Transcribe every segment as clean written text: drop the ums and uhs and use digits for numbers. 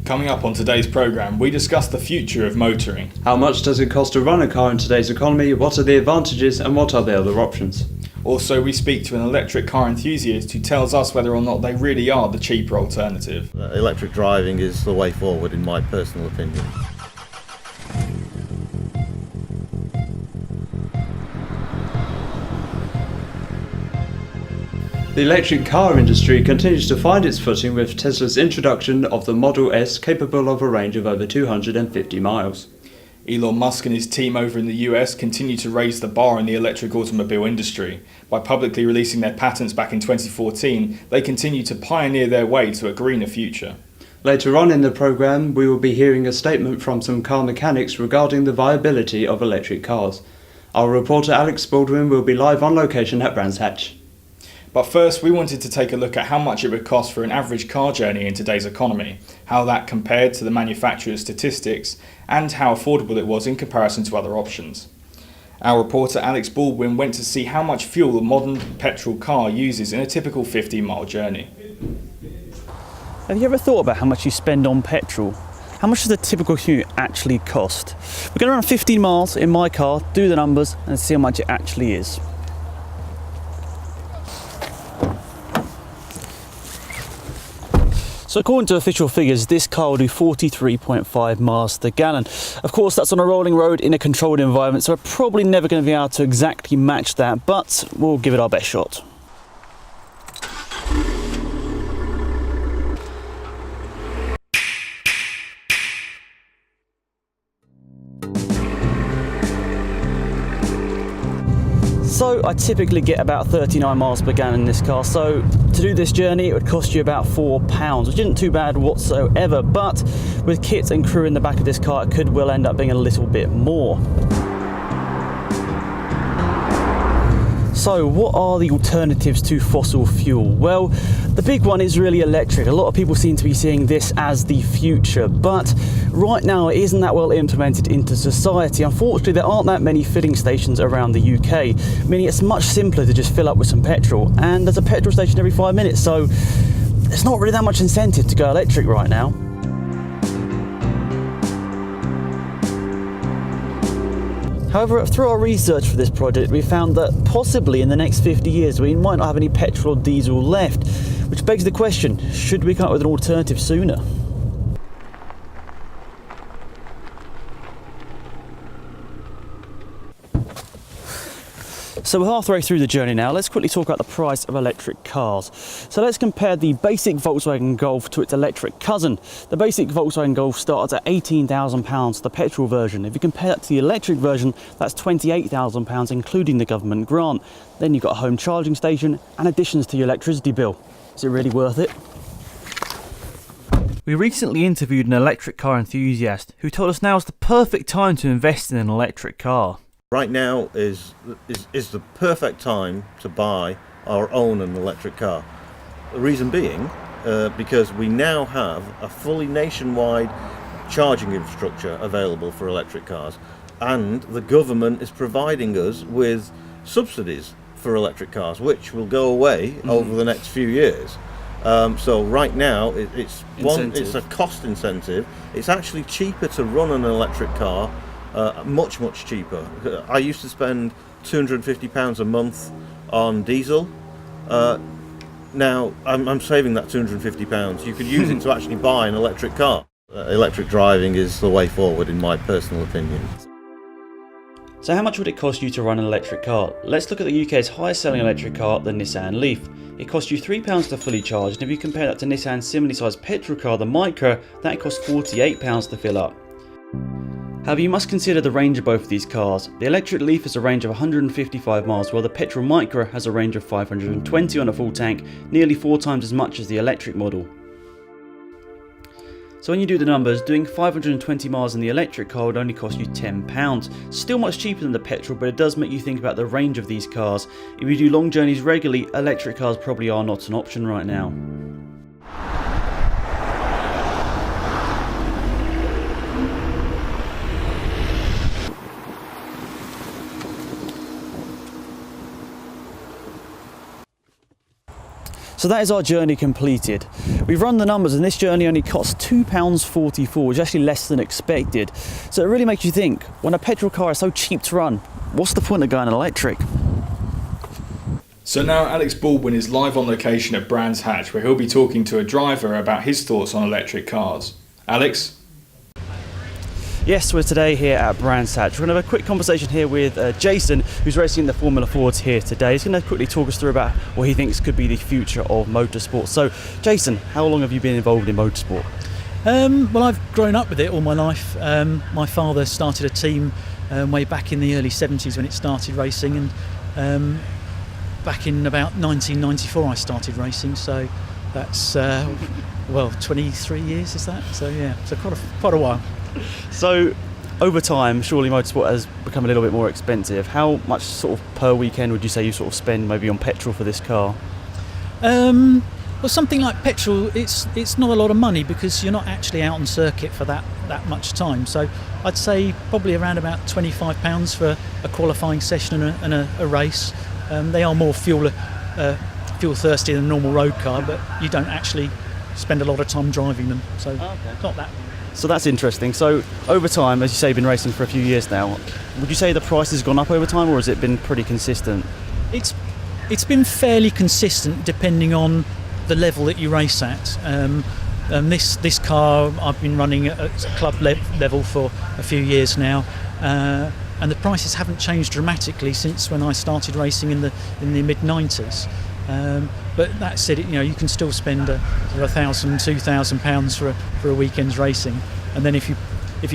Coming up on today's programme, we discuss the future of motoring. How much does it cost to run a car in today's economy? What are the advantages and what are the other options? Also, we speak to an electric car enthusiast who tells us whether or not they really are the cheaper alternative. Electric driving is the way forward, in my personal opinion. The electric car industry continues to find its footing with Tesla's introduction of the Model S, capable of a range of over 250 miles. Elon Musk and his team over in the US continue to raise the bar in the electric automobile industry. By publicly releasing their patents back in 2014, they continue to pioneer their way to a greener future. Later on in the programme, we will be hearing a statement from some car mechanics regarding the viability of electric cars. Our reporter Alex Baldwin will be live on location at Brands Hatch. But first, we wanted to take a look at how much it would cost for an average car journey in today's economy, how that compared to the manufacturer's statistics, and how affordable it was in comparison to other options. Our reporter Alex Baldwin went to see how much fuel a modern petrol car uses in a typical 15-mile journey. Have you ever thought about how much you spend on petrol? How much does a typical commute actually cost? We're going around 15 miles in my car, do the numbers, and see how much it actually is. So according to official figures, this car will do 43.5 miles to the gallon. Of course, that's on a rolling road in a controlled environment, so we're probably never going to be able to exactly match that, but we'll give it our best shot. So I typically get about 39 miles per gallon in this car, so to do this journey it would cost you about £4, which isn't too bad whatsoever, but with kit and crew in the back of this car it could well end up being a little bit more. So what are the alternatives to fossil fuel? Well, the big one is really electric. A lot of people seem to be seeing this as the future, but right now it isn't that well implemented into society. Unfortunately, there aren't that many filling stations around the UK, meaning it's much simpler to just fill up with some petrol, and there's a petrol station every 5 minutes, so there's not really that much incentive to go electric right now. However, through our research for this project, we found that possibly in the next 50 years we might not have any petrol or diesel left, which begs the question, should we come up with an alternative sooner? So we're halfway through the journey now. Let's quickly talk about the price of electric cars. So let's compare the basic Volkswagen Golf to its electric cousin. The basic Volkswagen Golf starts at £18,000, the petrol version. If you compare that to the electric version, that's £28,000, including the government grant. Then you've got a home charging station and additions to your electricity bill. Is it really worth it? We recently interviewed an electric car enthusiast who told us now is the perfect time to invest in an electric car. Right now is the perfect time to buy or own an electric car. The reason being, because we now have a fully nationwide charging infrastructure available for electric cars, and the government is providing us with subsidies for electric cars, which will go away over the next few years. So right now it's a cost incentive. It's actually cheaper to run an electric car. Much cheaper. I used to spend £250 a month on diesel. Now I'm saving that £250. You could use it to actually buy an electric car. Electric driving is the way forward, in my personal opinion. So how much would it cost you to run an electric car? Let's look at the UK's highest selling electric car, the Nissan Leaf. It costs you £3 to fully charge, and if you compare that to Nissan's similarly sized petrol car, the Micra, that costs £48 to fill up. However, you must consider the range of both of these cars. The electric Leaf has a range of 155 miles, while the petrol Micra has a range of 520 on a full tank, nearly 4 times as much as the electric model. So when you do the numbers, doing 520 miles in the electric car would only cost you £10. Still much cheaper than the petrol, but it does make you think about the range of these cars. If you do long journeys regularly, electric cars probably are not an option right now. So that is our journey completed. We've run the numbers and this journey only costs £2.44, which is actually less than expected. So it really makes you think, when a petrol car is so cheap to run, what's the point of going electric? So now Alex Baldwin is live on location at Brands Hatch, where he'll be talking to a driver about his thoughts on electric cars. Alex? Yes, we're today here at Brands Hatch. We're going to have a quick conversation here with Jason, who's racing in the Formula Fords here today. He's going to quickly talk us through about what he thinks could be the future of motorsport. So, Jason, how long have you been involved in motorsport? Well, I've grown up with it all my life. My father started a team way back in the early 70s when it started racing, and back in about 1994 I started racing, so that's, 23 years is that? So yeah, so quite a while. So, over time, surely motorsport has become a little bit more expensive. How much sort of per weekend would you say you sort of spend maybe on petrol for this car? Well, something like petrol, it's not a lot of money because you're not actually out on circuit for that much time. So I'd say probably around about £25 for a qualifying session and a race. They are more fuel thirsty than a normal road car, but you don't actually spend a lot of time driving them. So It's not that. So that's interesting. So over time, as you say, you've been racing for a few years now. Would you say the price has gone up over time, or has it been pretty consistent? It's been fairly consistent depending on the level that you race at. This car I've been running at club level for a few years now, and the prices haven't changed dramatically since when I started racing in the mid-90s. But that said, you can still spend £1,000–2,000 for a weekend's racing, and then if you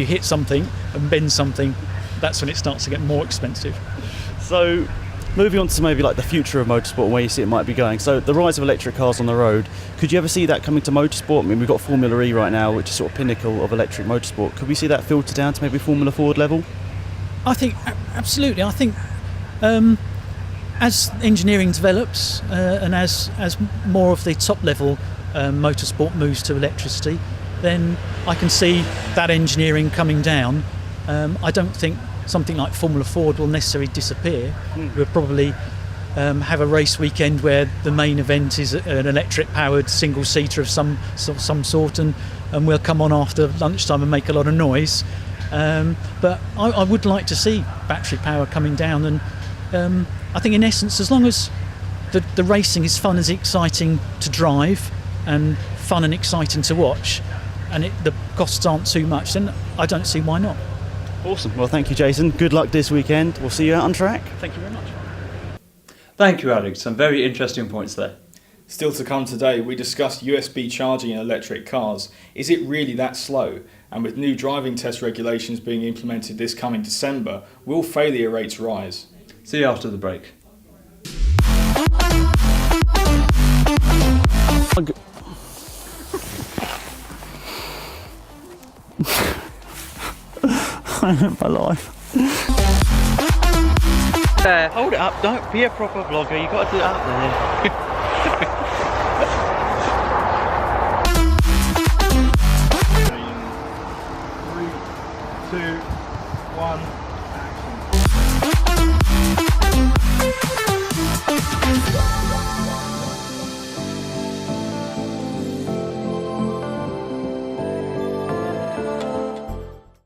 hit something and bend something, that's when it starts to get more expensive. So, moving on to maybe like the future of motorsport and where you see it might be going. So, the rise of electric cars on the road. Could you ever see that coming to motorsport? I mean, we've got Formula E right now, which is sort of pinnacle of electric motorsport. Could we see that filter down to maybe Formula Ford level? I think absolutely. I think. As engineering develops and as more of the top level motorsport moves to electricity, then I can see that engineering coming down. I don't think something like Formula Ford will necessarily disappear. We'll probably have a race weekend where the main event is an electric powered single seater of some sort, and we'll come on after lunchtime and make a lot of noise. But I would like to see battery power coming down, and I think in essence, as long as the racing is fun and exciting to drive and fun and exciting to watch, and the costs aren't too much, then I don't see why not. Awesome. Well, thank you, Jason. Good luck this weekend. We'll see you out on track. Thank you very much. Thank you, Alex. Some very interesting points there. Still to come today, we discussed USB charging in electric cars. Is it really that slow? And with new driving test regulations being implemented this coming December, will failure rates rise? See you after the break. I remember my life. Hold it up, don't be a proper vlogger, you got to do it up there. 3, 2, 1.